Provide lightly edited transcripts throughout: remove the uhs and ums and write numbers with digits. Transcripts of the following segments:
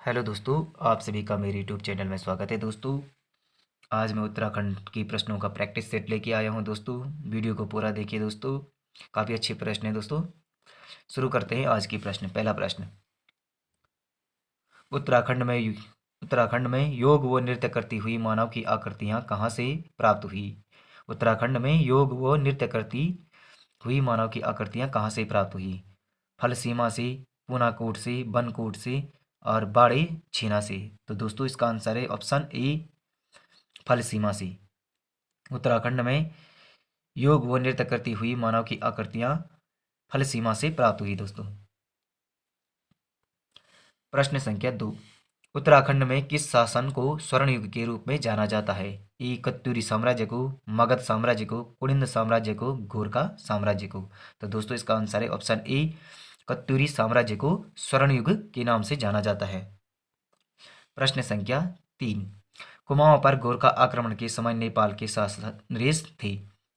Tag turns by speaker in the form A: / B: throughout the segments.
A: Hello दोस्तों, आप सभी का मेरे यूट्यूब चैनल में स्वागत है दोस्तों। आज मैं उत्तराखंड की प्रश्नों का प्रैक्टिस सेट लेके आया हूं दोस्तों। वीडियो को पूरा देखिए दोस्तों, काफ़ी अच्छे प्रश्न हैं दोस्तों। शुरू करते हैं आज की प्रश्न। पहला प्रश्न, उत्तराखंड में उत्तराखंड में योग व नृत्य करती हुई मानव की आकृतियाँ कहाँ से प्राप्त हुई? उत्तराखंड में योग व नृत्य करती हुई मानव की आकृतियाँ कहाँ से प्राप्त हुई? फल सीमा से, पूनाकोट से, बनकोट से और बाड़े छीना से। तो दोस्तों इसका आंसर है ऑप्शन ए, फल सीमा से। उत्तराखंड में योग व नृत्य करती हुई मानव की आकृतियां फल सीमा से प्राप्त हुई दोस्तों। प्रश्न संख्या 2, उत्तराखंड में किस शासन को स्वर्ण युग के रूप में जाना जाता है? ई कत्यूरी साम्राज्य को, मगध साम्राज्य को, कुनिंद साम्राज्य को, गोरखा साम्राज्य को। तो दोस्तों इसका आंसर है ऑप्शन ए, कत्यूरी साम्राज्य को स्वर्ण युग के नाम से जाना जाता है। प्रश्न संख्या 3, कुमाऊं पर गोरखा आक्रमण के समय नेपाल के शासक नरेश थे।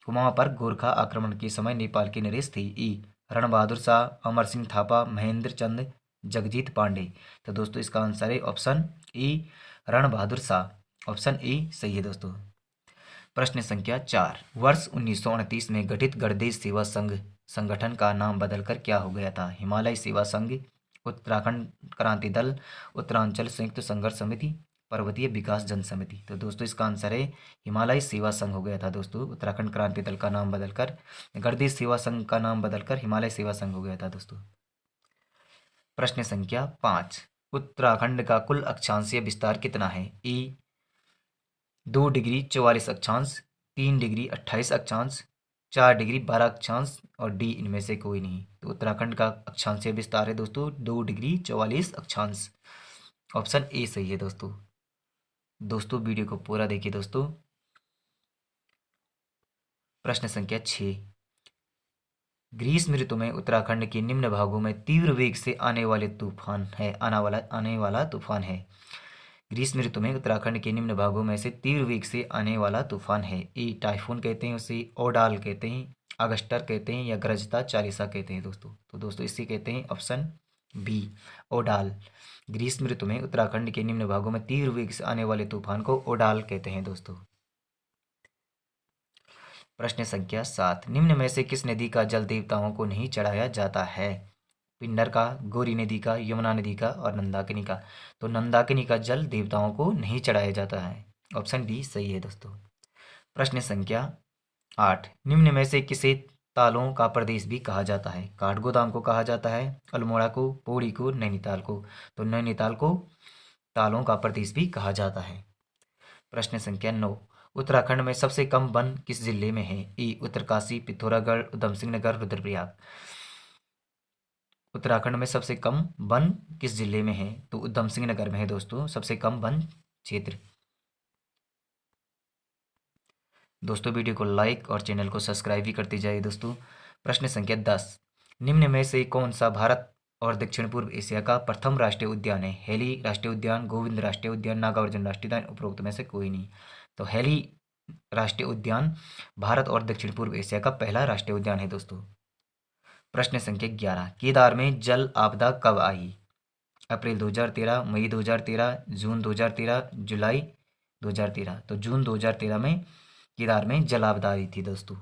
A: कुमाऊं पर गोरखा आक्रमण के समय नेपाल के नरेश थे। ई रण बहादुर शाह, अमर सिंह थापा, महेंद्र चंद, जगजीत पांडे। तो दोस्तों इसका आंसर है option E, Rann Bahadur Shah. Option A सही है दोस्तों। प्रश्न संख्या 4, वर्ष 1929 में गठित गणदेश सेवा संघ संगठन का नाम बदलकर क्या हो गया था? हिमालय सेवा संघ, उत्तराखंड क्रांति दल, उत्तरांचल संयुक्त संघर्ष समिति, पर्वतीय विकास जन समिति। तो दोस्तों इसका आंसर है हिमालय सेवा संघ हो गया था दोस्तों। उत्तराखंड क्रांति दल का नाम बदलकर, गणदेश सेवा संघ का नाम बदलकर हिमालय सेवा संघ हो गया था दोस्तों। प्रश्न संख्या 5, उत्तराखंड का कुल अक्षांशीय विस्तार कितना है? ई 2 डिग्री 44 अक्षांश, 3 डिग्री 28 अक्षांश, 4 डिग्री 12 अक्षांश और डी इनमें से कोई नहीं। तो उत्तराखंड का अक्षांशीय विस्तार है दोस्तों 2 डिग्री 44 अक्षांश। ऑप्शन ए सही है दोस्तों। दोस्तों वीडियो को पूरा देखिए दोस्तों। प्रश्न संख्या 6, ग्रीष्म ऋतु में उत्तराखंड के निम्न भागों में तीव्र वेग से आने वाला तूफान है। ग्रीष्म ऋतु में उत्तराखंड के निम्न भागों में से तीव्र वेग से आने वाला तूफान है। ए टाइफून कहते हैं उसे, ओडाल कहते हैं, अगस्टर कहते हैं या गरजता चालीसा कहते हैं दोस्तों। तो दोस्तों इसे कहते हैं ऑप्शन बी, ओडाल। ग्रीष्म ऋतु में उत्तराखंड के निम्न भागों में तीव्र वेग से आने वाले तूफान को ओडाल कहते हैं दोस्तों। प्रश्न संख्या 7, निम्न में से किस नदी का जल देवताओं को नहीं चढ़ाया जाता है? पिंडर का, गौरी नदी का, यमुना नदी का और नंदाकिनी का। तो नंदाकिनी का जल देवताओं को नहीं चढ़ाया जाता है। ऑप्शन डी सही है दोस्तों। प्रश्न संख्या 8, निम्न में से किसे तालों का प्रदेश भी कहा जाता है? काठगोदाम को कहा जाता है, अल्मोड़ा को, पौड़ी को, नैनीताल को। तो नैनीताल को तालों का प्रदेश भी कहा जाता है। प्रश्न संख्या 9, उत्तराखंड में सबसे कम वन किस जिले में है? ई उत्तरकाशी, पिथौरागढ़, उधम सिंह नगर, रुद्रप्रयाग। उत्तराखंड में सबसे कम वन किस जिले में है? तो उधम सिंह नगर में है दोस्तों सबसे कम वन क्षेत्र। दोस्तों वीडियो को लाइक और चैनल को सब्सक्राइब भी करते जाइए दोस्तों। प्रश्न संख्या 10, निम्न में से कौन सा भारत और दक्षिण पूर्व एशिया का प्रथम राष्ट्रीय उद्यान है? हेली राष्ट्रीय उद्यान, गोविंद राष्ट्रीय उद्यान, नागार्जुन राष्ट्रीय उद्यान, उपरोक्त में से कोई नहीं। तो हेली राष्ट्रीय उद्यान भारत और दक्षिण पूर्व एशिया का पहला राष्ट्रीय उद्यान है दोस्तों। प्रश्न संख्या 11, केदार में जल आपदा कब आई? अप्रैल 2013, मई 2013, जून 2013, जुलाई 2013। तो जून 2013 में केदार में जल आपदा आई थी दोस्तों।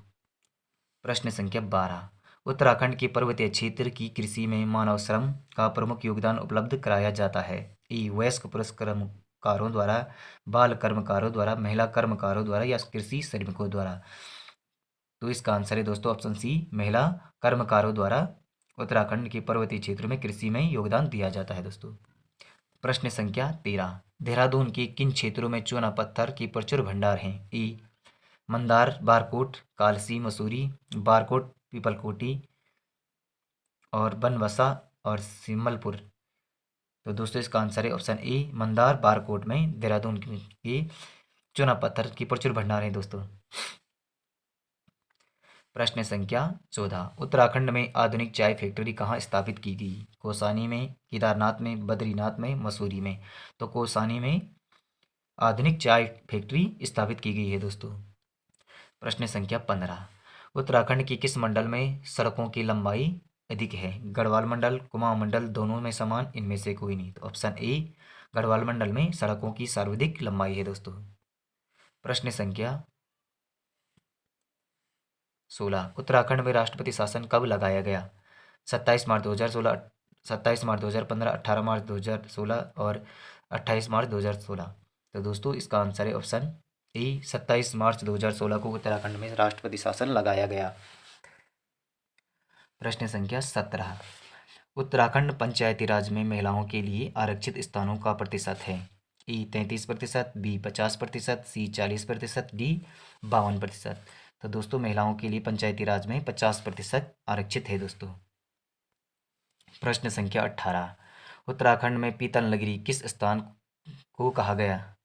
A: प्रश्न संख्या 12, उत्तराखंड के पर्वतीय क्षेत्र की कृषि में मानव श्रम का प्रमुख योगदान उपलब्ध कराया जाता है। ई वयस्क पुरुष कर्मकारों द्वारा, बाल कर्मकारों द्वारा, महिला कर्मकारों द्वारा या कृषि श्रमिकों द्वारा। तो इसका आंसर है दोस्तों ऑप्शन सी, महिला कर्मकारों द्वारा उत्तराखंड के पर्वतीय क्षेत्र में कृषि में योगदान दिया जाता है दोस्तों। प्रश्न संख्या 13, देहरादून के किन क्षेत्रों में चूना पत्थर की प्रचुर भंडार हैं? ई मंदार, बारकोट, कालसी, मसूरी, बारकोट, पीपलकोटी और बनवसा और सिमलपुर। तो दोस्तों इसका आंसर है ऑप्शन ए, मंदार बारकोट में देहरादून के चूना पत्थर की प्रचुर भंडार है दोस्तों। प्रश्न संख्या 14, उत्तराखंड में आधुनिक चाय फैक्ट्री कहाँ स्थापित की गई? कौसानी में, केदारनाथ में, बद्रीनाथ में, मसूरी में। तो कौसानी में आधुनिक चाय फैक्ट्री स्थापित की गई है दोस्तों। प्रश्न संख्या 15, उत्तराखंड के किस मंडल में सड़कों की लंबाई अधिक है? गढ़वाल मंडल, कुमाऊं मंडल, दोनों में समान, इनमें से कोई नहीं। तो ऑप्शन ए गढ़वाल मंडल में सड़कों की सर्वाधिक लंबाई है दोस्तों। प्रश्न संख्या 16, उत्तराखंड में राष्ट्रपति शासन कब लगाया गया? 27 मार्च 2016, 27 मार्च 2015, 18 मार्च 2016 और 28 मार्च 2016। तो दोस्तों इसका आंसर है ऑप्शन ए, 27 मार्च 2016 को उत्तराखंड में राष्ट्रपति शासन लगाया गया। प्रश्न संख्या 17, उत्तराखंड पंचायती राज में महिलाओं के लिए आरक्षित स्थानों का प्रतिशत है? ई 33%, बी 50%, सी 40%, डी 52%। तो दोस्तों महिलाओं के लिए पंचायती राज में 50% आरक्षित है दोस्तों। प्रश्न संख्या 18, उत्तराखंड में पीतल नगरी किस स्थान को कहा गया?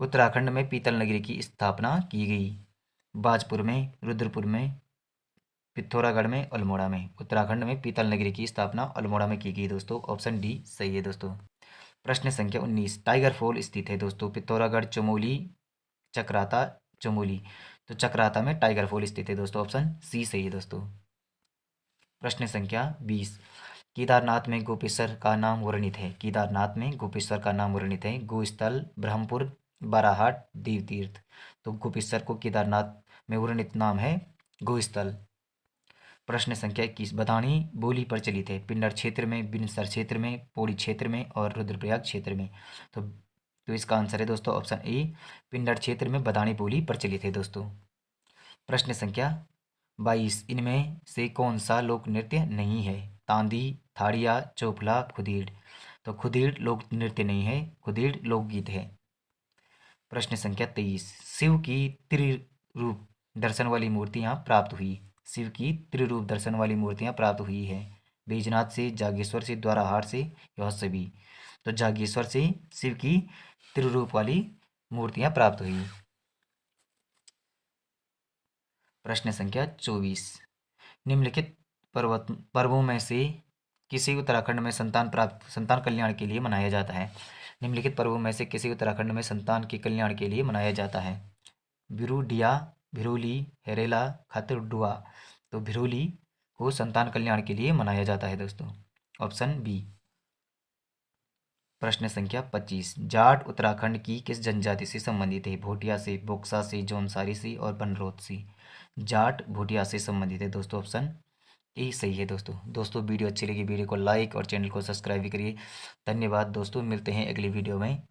A: उत्तराखंड में पीतल नगरी की स्थापना की गई? बाजपुर में, रुद्रपुर में, पिथौरागढ़ में, अल्मोड़ा में। उत्तराखंड में पीतल नगरी की स्थापना अल्मोड़ा में की गई दोस्तों। ऑप्शन डी सही है दोस्तों। प्रश्न संख्या 19, टाइगर फॉल स्थित है दोस्तों पिथौरागढ़, चमोली, चक्राता, चमोली। तो चक्राता में टाइगर फॉल स्थित है दोस्तों। ऑप्शन सी सही है दोस्तों। प्रश्न संख्या 20, केदारनाथ में गोपेश्वर का नाम वर्णित है? केदारनाथ में गोपेश्वर का नाम वर्णित है? गोस्थल, ब्रह्मपुर, बाराहाट, देवतीर्थ। तो गोपेश्वर को केदारनाथ में वर्णित नाम है गोस्थल। प्रश्न संख्या 21, बदाणी बोली प्रचलित है? पिंडर क्षेत्र में, बिनसर क्षेत्र में, पौड़ी क्षेत्र में और रुद्रप्रयाग क्षेत्र में। तो इसका आंसर है दोस्तों ऑप्शन ए, पिंडर क्षेत्र में बदाणी बोली प्रचलित है दोस्तों। प्रश्न संख्या 22, इनमें से कौन सा लोक नृत्य नहीं है? तांदी, थाड़िया, चोपला, खुदीड़। तो खुदीड़ लोक नृत्य नहीं है, खुदीड़ लोकगीत है। प्रश्न संख्या 23, शिव की त्रिरूप दर्शन वाली मूर्तियाँ प्राप्त हुई? शिव की त्रिरूप दर्शन वाली मूर्तियाँ प्राप्त हुई है बैजनाथ से, जागेश्वर से, द्वाराहाट से, यह सभी। तो जागेश्वर से शिव की त्रिरूप वाली मूर्तियाँ प्राप्त हुई। प्रश्न संख्या 24, निम्नलिखित पर्वों में से किसी उत्तराखंड में संतान कल्याण के लिए मनाया जाता है? निम्नलिखित पर्वों में से किसी उत्तराखंड में संतान के कल्याण के लिए मनाया जाता है? बिरुडिया, भिरोली, हरेला, खातिरडुआ। तो भिरोली को संतान कल्याण के लिए मनाया जाता है दोस्तों। Option B. प्रश्न संख्या 25, जाट उत्तराखंड की किस जनजाति से संबंधित है? भोटिया से, बोक्सा से, जौनसारी से और बनरोध से। जाट भोटिया से संबंधित है दोस्तों। ऑप्शन ए सही है दोस्तों। दोस्तों वीडियो अच्छी लगी वीडियो को लाइक और चैनल को सब्सक्राइब भी करिए। धन्यवाद दोस्तों, मिलते हैं अगली वीडियो में।